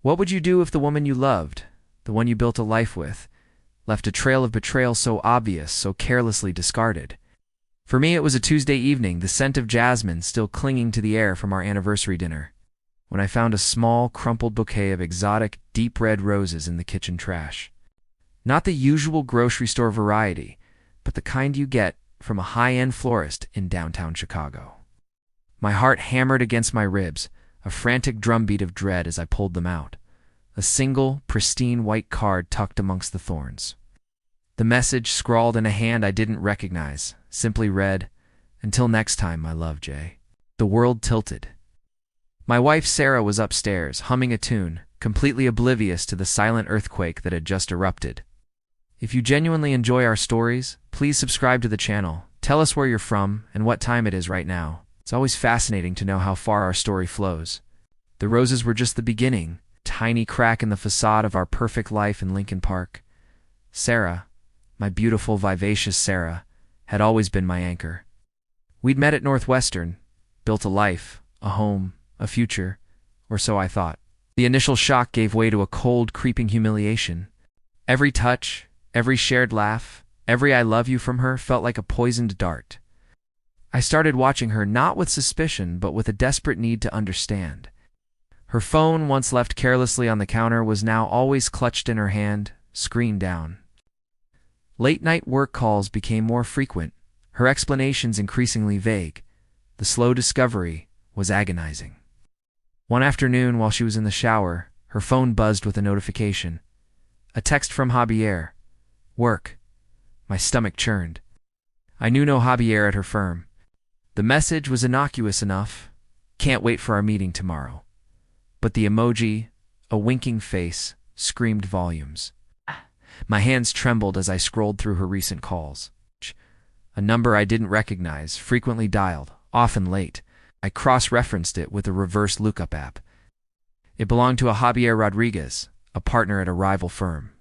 What would you do if the woman you loved, the one you built a life with, left a trail of betrayal so obvious, so carelessly discarded? For me, it was a Tuesday evening, the scent of jasmine still clinging to the air from our anniversary dinner, when I found a small, crumpled bouquet of exotic, deep red roses in the kitchen trash. Not the usual grocery store variety, but the kind you get from a high-end florist in downtown Chicago. My heart hammered against my ribs, a frantic drumbeat of dread as I pulled them out. A single, pristine white card tucked amongst the thorns. The message, scrawled in a hand I didn't recognize, simply read, "Until next time, my love, Jay." The world tilted. My wife Sarah was upstairs, humming a tune, completely oblivious to the silent earthquake that had just erupted. If you genuinely enjoy our stories, please subscribe to the channel. Tell us where you're from and what time it is right now. It's always fascinating to know how far our story flows. The roses were just the beginning, tiny crack in the facade of our perfect life in Lincoln Park. Sarah, my beautiful, vivacious Sarah, had always been my anchor. We'd met at Northwestern, built a life, a home, a future, or so I thought. The initial shock gave way to a cold, creeping humiliation. Every touch, every shared laugh, every "I love you" from her felt like a poisoned dart. I started watching her not with suspicion, but with a desperate need to understand. Her phone, once left carelessly on the counter, was now always clutched in her hand, screen down. Late-night work calls became more frequent, her explanations increasingly vague. The slow discovery was agonizing. One afternoon, while she was in the shower, her phone buzzed with a notification. A text from Javier. Work. My stomach churned. I knew no Javier at her firm. The message was innocuous enough. Can't wait for our meeting tomorrow. But the emoji, a winking face, screamed volumes. My hands trembled as I scrolled through her recent calls. A number I didn't recognize, frequently dialed, often late. I cross-referenced it with a reverse lookup app. It belonged to a Javier Rodriguez, a partner at a rival firm.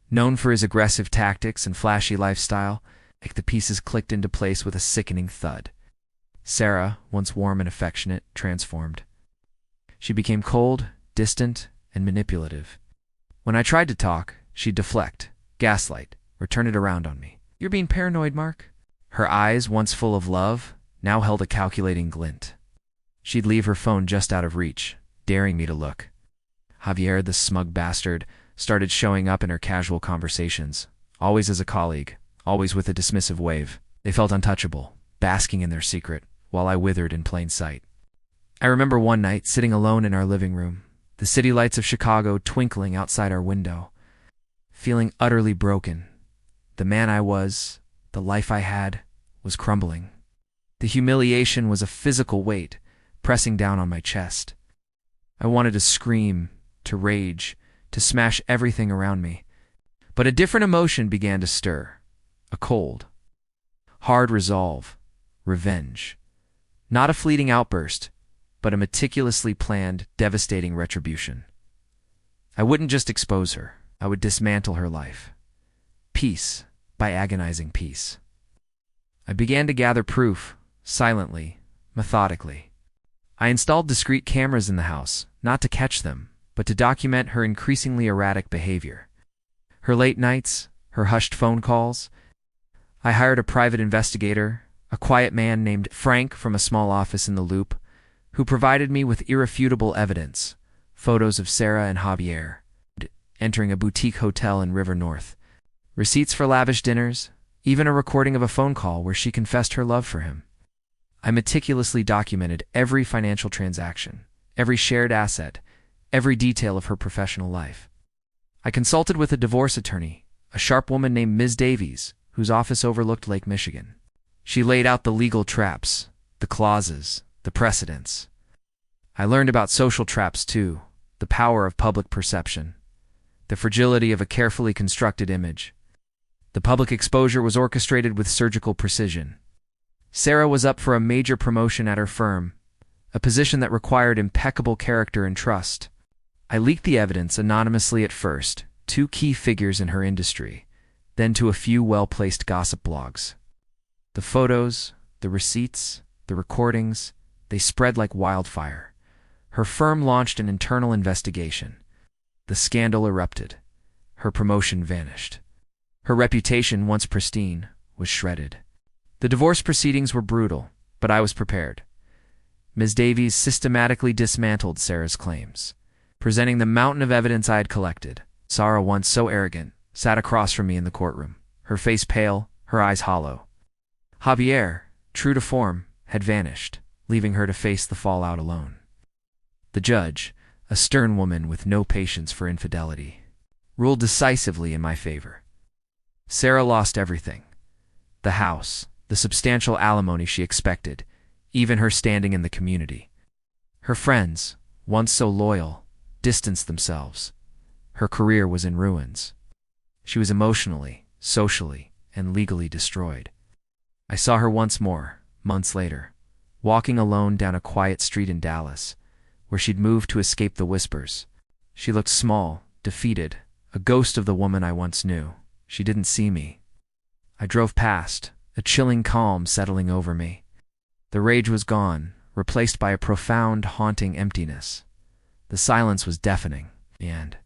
Known for his aggressive tactics and flashy lifestyle, the pieces clicked into place with a sickening thud. Sarah, once warm and affectionate, transformed. She became cold, distant, and manipulative. When I tried to talk, she'd deflect, gaslight, or turn it around on me. "You're being paranoid, Mark." Her eyes, once full of love, now held a calculating glint. She'd leave her phone just out of reach, daring me to look. Javier, the smug bastard, started showing up in her casual conversations, always as a colleague, always with a dismissive wave. They felt untouchable, basking in their secret, while I withered in plain sight. I remember one night, sitting alone in our living room, the city lights of Chicago twinkling outside our window, feeling utterly broken. The man I was, the life I had, was crumbling. The humiliation was a physical weight, pressing down on my chest. I wanted to scream, to rage, to smash everything around me. But a different emotion began to stir. A cold, hard resolve, revenge. Not a fleeting outburst, but a meticulously planned, devastating retribution. I wouldn't just expose her. I would dismantle her life. Piece by agonizing piece. I began to gather proof, silently, methodically. I installed discrete cameras in the house, not to catch them, but to document her increasingly erratic behavior. Her late nights, her hushed phone calls. I hired a private investigator, a quiet man named Frank from a small office in the Loop, who provided me with irrefutable evidence, photos of Sarah and Javier entering a boutique hotel in River North, receipts for lavish dinners, even a recording of a phone call where she confessed her love for him. I meticulously documented every financial transaction, every shared asset, every detail of her professional life. I consulted with a divorce attorney, a sharp woman named Ms. Davies, whose office overlooked Lake Michigan. She laid out the legal traps, the clauses, the precedents. I learned about social traps too, the power of public perception, the fragility of a carefully constructed image. The public exposure was orchestrated with surgical precision. Sarah was up for a major promotion at her firm, a position that required impeccable character and trust. I leaked the evidence anonymously at first, 2 key figures in her industry, then to a few well-placed gossip blogs. The photos, the receipts, the recordings, they spread like wildfire. Her firm launched an internal investigation. The scandal erupted. Her promotion vanished. Her reputation, once pristine, was shredded. The divorce proceedings were brutal, but I was prepared. Ms. Davies systematically dismantled Sarah's claims, presenting the mountain of evidence I had collected. Sarah, once so arrogant, sat across from me in the courtroom, her face pale, her eyes hollow. Javier, true to form, had vanished, leaving her to face the fallout alone. The judge, a stern woman with no patience for infidelity, ruled decisively in my favor. Sarah lost everything. The house, the substantial alimony she expected, even her standing in the community. Her friends, once so loyal, distanced themselves. Her career was in ruins. She was emotionally, socially, and legally destroyed. I saw her once more, months later, walking alone down a quiet street in Dallas, where she'd moved to escape the whispers. She looked small, defeated, a ghost of the woman I once knew. She didn't see me. I drove past, a chilling calm settling over me. The rage was gone, replaced by a profound, haunting emptiness. The silence was deafening, and